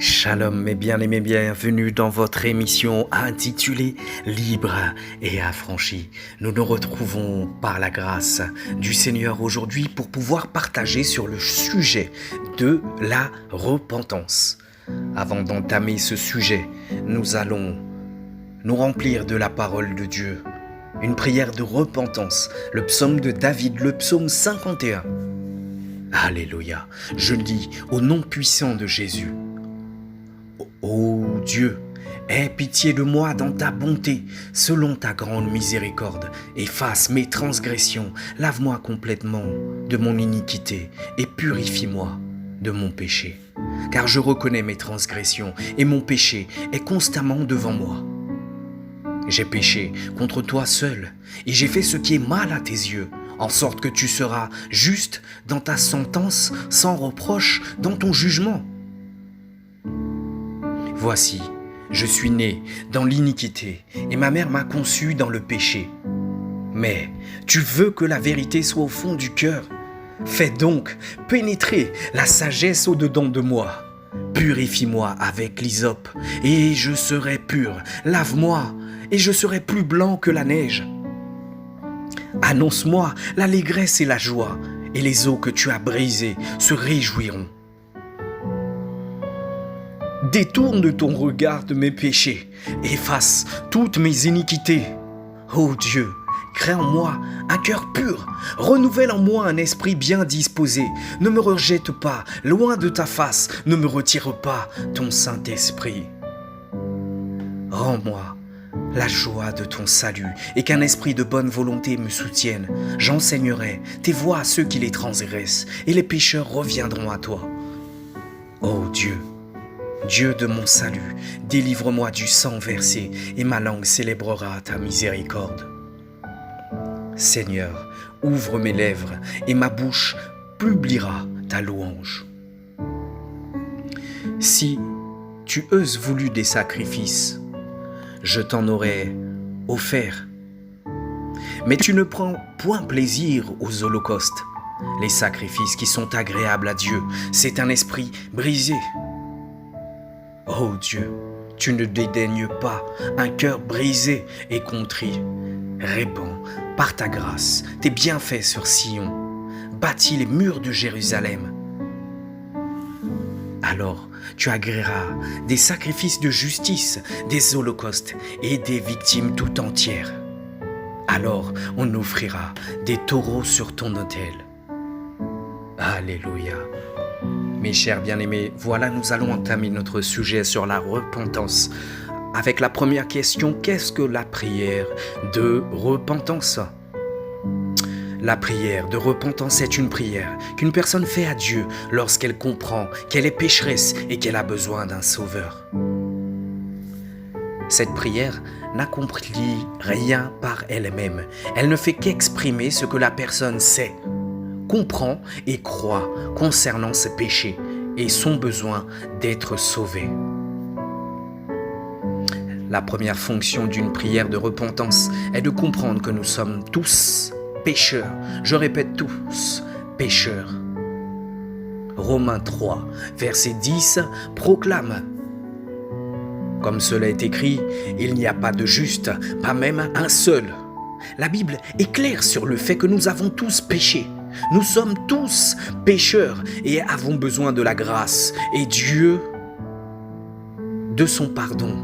Shalom mes bien-aimés, bienvenue dans votre émission intitulée Libre et affranchi. Nous nous retrouvons par la grâce du Seigneur aujourd'hui pour pouvoir partager sur le sujet de la repentance. Avant d'entamer ce sujet, nous allons nous remplir de la parole de Dieu. Une prière de repentance, le psaume de David, le psaume 51. Alléluia, je lis au nom puissant de Jésus. Ô Dieu, aie pitié de moi dans ta bonté, selon ta grande miséricorde. Efface mes transgressions, lave-moi complètement de mon iniquité et purifie-moi de mon péché. Car je reconnais mes transgressions et mon péché est constamment devant moi. J'ai péché contre toi seul et j'ai fait ce qui est mal à tes yeux, en sorte que tu seras juste dans ta sentence, sans reproche dans ton jugement. Voici, je suis né dans l'iniquité et ma mère m'a conçu dans le péché. Mais tu veux que la vérité soit au fond du cœur. Fais donc pénétrer la sagesse au-dedans de moi. Purifie-moi avec l'hysope et je serai pur. Lave-moi et je serai plus blanc que la neige. Annonce-moi l'allégresse et la joie, et les eaux que tu as brisées se réjouiront. Détourne de ton regard de mes péchés, efface toutes mes iniquités. Ô Dieu, crée en moi un cœur pur, renouvelle en moi un esprit bien disposé. Ne me rejette pas loin de ta face, ne me retire pas ton Saint-Esprit. Rends-moi la joie de ton salut et qu'un esprit de bonne volonté me soutienne. J'enseignerai tes voies à ceux qui les transgressent et les pécheurs reviendront à toi. Ô Dieu, Dieu de mon salut, délivre-moi du sang versé et ma langue célébrera ta miséricorde. Seigneur, ouvre mes lèvres et ma bouche publiera ta louange. Si tu eusses voulu des sacrifices, je t'en aurais offert. Mais tu ne prends point plaisir aux holocaustes. Les sacrifices qui sont agréables à Dieu, c'est un esprit brisé. Ô Dieu, tu ne dédaignes pas un cœur brisé et contrit. Répands par ta grâce tes bienfaits sur Sion. Bâtis les murs de Jérusalem. Alors tu agréeras des sacrifices de justice, des holocaustes et des victimes tout entières. Alors on offrira des taureaux sur ton autel. Alléluia. Mes chers bien-aimés, voilà, nous allons entamer notre sujet sur la repentance. Avec la première question, qu'est-ce que la prière de repentance ? La prière de repentance est une prière qu'une personne fait à Dieu lorsqu'elle comprend qu'elle est pécheresse et qu'elle a besoin d'un sauveur. Cette prière n'accomplit rien par elle-même. Elle ne fait qu'exprimer ce que la personne sait, comprend et croit concernant ses péchés et son besoin d'être sauvé. La première fonction d'une prière de repentance est de comprendre que nous sommes tous pécheurs. Je répète, tous pécheurs. Romains 3, verset 10 proclame: comme cela est écrit, il n'y a pas de juste, pas même un seul. La Bible est claire sur le fait que nous avons tous péché. Nous sommes tous pécheurs et avons besoin de la grâce et Dieu de son pardon.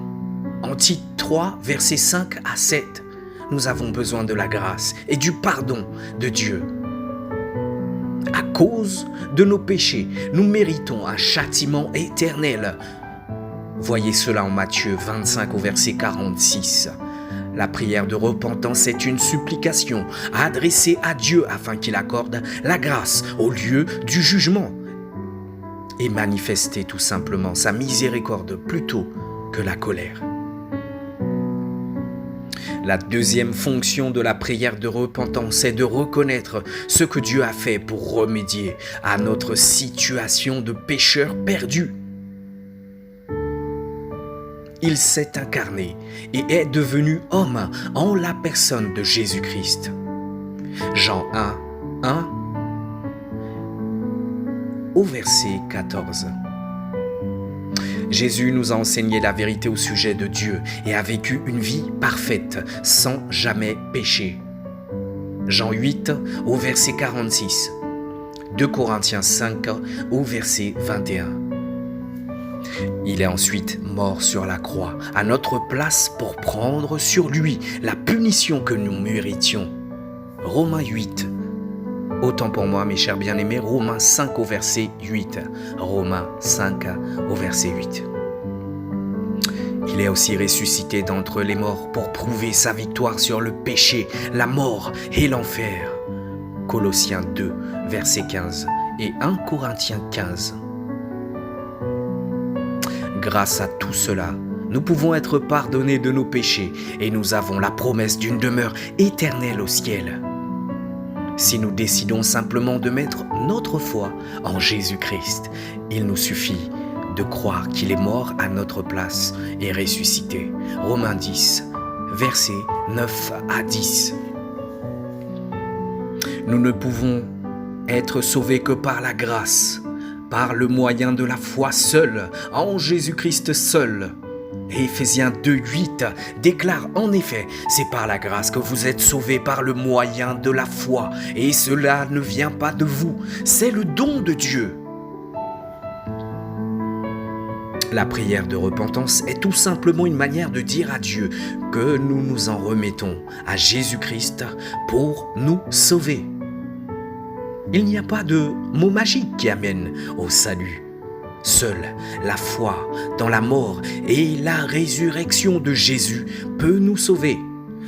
En Tite 3, versets 5 à 7, nous avons besoin de la grâce et du pardon de Dieu. À cause de nos péchés, nous méritons un châtiment éternel. Voyez cela en Matthieu 25 au verset 46. La prière de repentance est une supplication adressée à Dieu afin qu'il accorde la grâce au lieu du jugement et manifester tout simplement sa miséricorde plutôt que la colère. La deuxième fonction de la prière de repentance est de reconnaître ce que Dieu a fait pour remédier à notre situation de pécheur perdu. Il s'est incarné et est devenu homme en la personne de Jésus-Christ. Jean 1, 1 au verset 14. Jésus nous a enseigné la vérité au sujet de Dieu et a vécu une vie parfaite, sans jamais pécher. Jean 8 au verset 46. 2 Corinthiens 5 au verset 21. Il est ensuite mort sur la croix, à notre place pour prendre sur lui la punition que nous méritions. Romains 8. Autant pour moi, mes chers bien-aimés, Romains 5 au verset 8. Romains 5 au verset 8. Il est aussi ressuscité d'entre les morts pour prouver sa victoire sur le péché, la mort et l'enfer. Colossiens 2, verset 15 et 1 Corinthiens 15. Grâce à tout cela, nous pouvons être pardonnés de nos péchés et nous avons la promesse d'une demeure éternelle au ciel. Si nous décidons simplement de mettre notre foi en Jésus-Christ, il nous suffit de croire qu'il est mort à notre place et ressuscité. Romains 10, versets 9 à 10. Nous ne pouvons être sauvés que par la grâce, par le moyen de la foi seule, en Jésus-Christ seul. Et Éphésiens 2,8 déclare en effet, c'est par la grâce que vous êtes sauvés par le moyen de la foi, et cela ne vient pas de vous, c'est le don de Dieu. La prière de repentance est tout simplement une manière de dire à Dieu que nous nous en remettons à Jésus-Christ pour nous sauver. Il n'y a pas de mot magique qui amène au salut. Seule la foi dans la mort et la résurrection de Jésus peut nous sauver.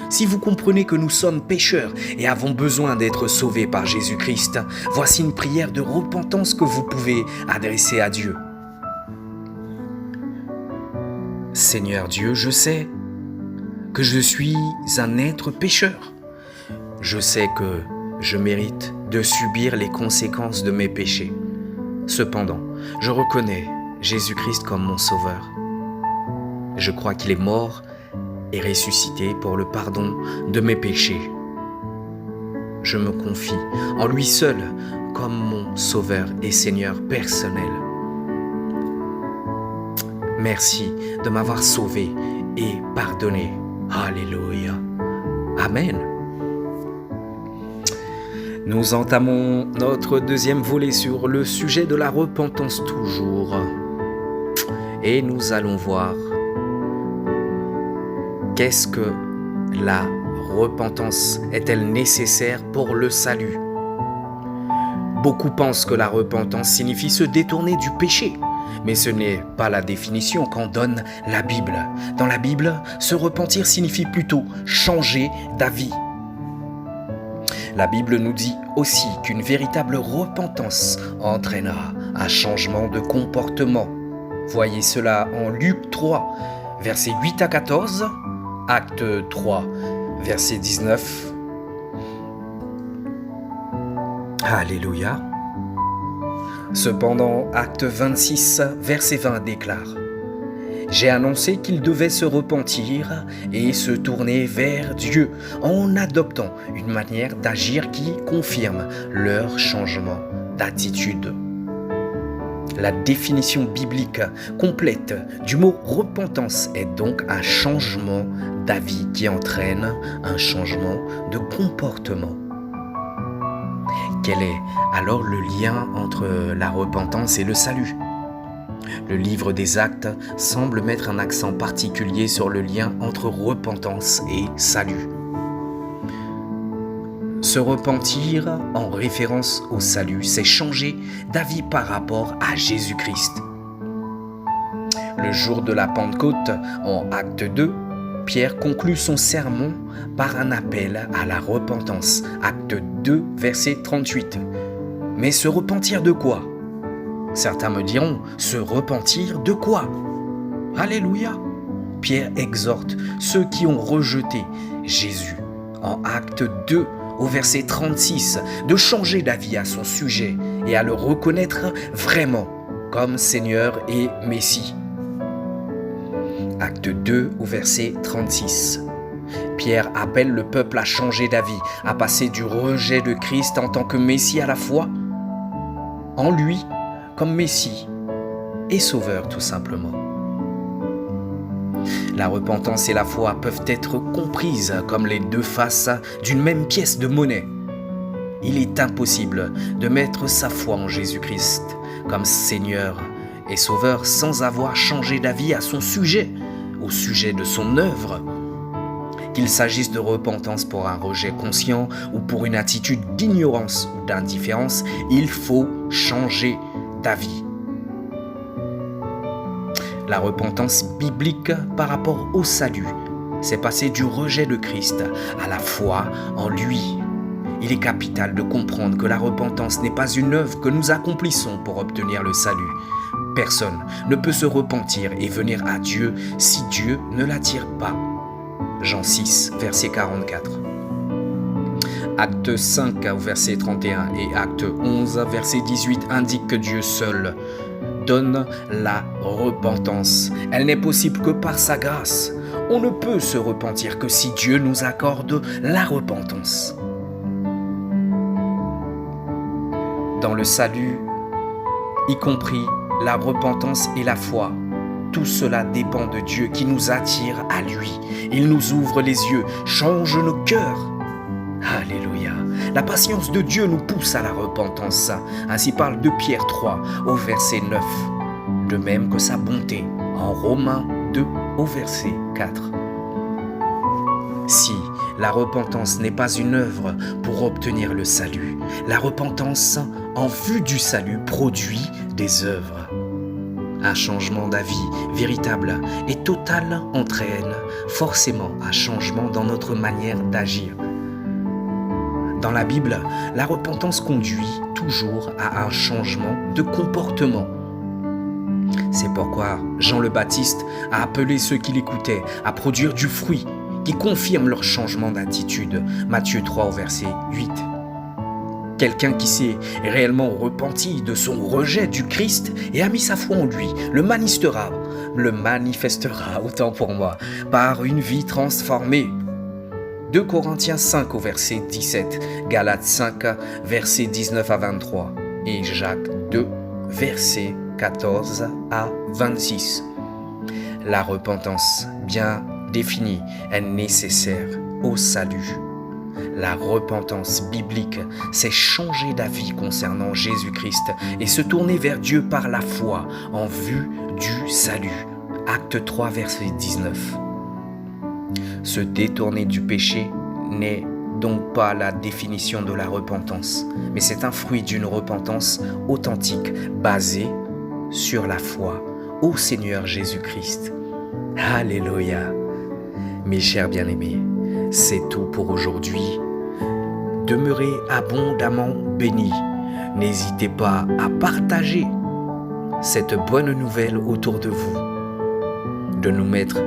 Si vous comprenez que nous sommes pécheurs et avons besoin d'être sauvés par Jésus-Christ, voici une prière de repentance que vous pouvez adresser à Dieu. Seigneur Dieu, je sais que je suis un être pécheur. Je sais que je mérite de subir les conséquences de mes péchés. Cependant, je reconnais Jésus-Christ comme mon sauveur. Je crois qu'il est mort et ressuscité pour le pardon de mes péchés. Je me confie en lui seul comme mon sauveur et Seigneur personnel. Merci de m'avoir sauvé et pardonné. Alléluia. Amen. Nous entamons notre deuxième volet sur le sujet de la repentance toujours. Et nous allons voir qu'est-ce que la repentance est-elle nécessaire pour le salut. Beaucoup pensent que la repentance signifie se détourner du péché. Mais ce n'est pas la définition qu'en donne la Bible. Dans la Bible, se repentir signifie plutôt changer d'avis. La Bible nous dit aussi qu'une véritable repentance entraînera un changement de comportement. Voyez cela en Luc 3, versets 8 à 14, Acte 3, verset 19. Alléluia. Cependant, Acte 26, verset 20 déclare « J'ai annoncé qu'ils devaient se repentir et se tourner vers Dieu en adoptant une manière d'agir qui confirme leur changement d'attitude. » La définition biblique complète du mot repentance est donc un changement d'avis qui entraîne un changement de comportement. Quel est alors le lien entre la repentance et le salut ? Le livre des Actes semble mettre un accent particulier sur le lien entre repentance et salut. Se repentir en référence au salut, c'est changer d'avis par rapport à Jésus-Christ. Le jour de la Pentecôte, en Acte 2, Pierre conclut son sermon par un appel à la repentance. Acte 2, verset 38. Mais se repentir de quoi ? Certains me diront, se repentir de quoi ? Alléluia ! Pierre exhorte ceux qui ont rejeté Jésus en Acte 2, au verset 36, de changer d'avis à son sujet et à le reconnaître vraiment comme Seigneur et Messie. Acte 2 au verset 36. Pierre appelle le peuple à changer d'avis, à passer du rejet de Christ en tant que Messie à la foi en lui comme Messie. et Sauveur tout simplement. La repentance et la foi peuvent être comprises comme les deux faces d'une même pièce de monnaie. Il est impossible de mettre sa foi en Jésus-Christ comme Seigneur et Sauveur sans avoir changé d'avis à son sujet, au sujet de son œuvre. Qu'il s'agisse de repentance pour un rejet conscient ou pour une attitude d'ignorance ou d'indifférence, il faut changer d'avis. La repentance biblique par rapport au salut, c'est passer du rejet de Christ à la foi en lui. Il est capital de comprendre que la repentance n'est pas une œuvre que nous accomplissons pour obtenir le salut. Personne ne peut se repentir et venir à Dieu si Dieu ne l'attire pas. Jean 6, verset 44. Acte 5, verset 31 et Acte 11, verset 18 indiquent que Dieu seul donne la repentance. Elle n'est possible que par sa grâce. On ne peut se repentir que si Dieu nous accorde la repentance. Dans le salut, y compris la repentance et la foi, tout cela dépend de Dieu qui nous attire à lui. Il nous ouvre les yeux, change nos cœurs. Alléluia. La patience de Dieu nous pousse à la repentance. Ainsi parle de Pierre 3 au verset 9. De même que sa bonté en Romains 2 au verset 4. Si la repentance n'est pas une œuvre pour obtenir le salut, la repentance en vue du salut produit des œuvres. Un changement d'avis véritable et total entraîne forcément un changement dans notre manière d'agir. Dans la Bible, la repentance conduit toujours à un changement de comportement. C'est pourquoi Jean le Baptiste a appelé ceux qui l'écoutaient à produire du fruit qui confirme leur changement d'attitude. Matthieu 3 au verset 8. Quelqu'un qui s'est réellement repenti de son rejet du Christ et a mis sa foi en lui, le manifestera, autant pour moi, par une vie transformée. 2 Corinthiens 5 au verset 17, Galates 5 verset 19 à 23 et Jacques 2 verset 14 à 26. La repentance bien définie est nécessaire au salut. La repentance biblique, c'est changer d'avis concernant Jésus-Christ et se tourner vers Dieu par la foi en vue du salut. Acte 3, verset 19. Se détourner du péché n'est donc pas la définition de la repentance, mais c'est un fruit d'une repentance authentique basée sur la foi au Seigneur Jésus-Christ. Alléluia. Mes chers bien-aimés, c'est tout pour aujourd'hui. Demeurez abondamment bénis. N'hésitez pas à partager cette bonne nouvelle autour de vous, de nous mettre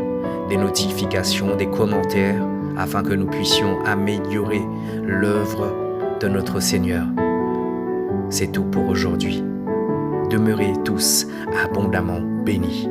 des notifications, des commentaires, afin que nous puissions améliorer l'œuvre de notre Seigneur. C'est tout pour aujourd'hui. Demeurez tous abondamment bénis.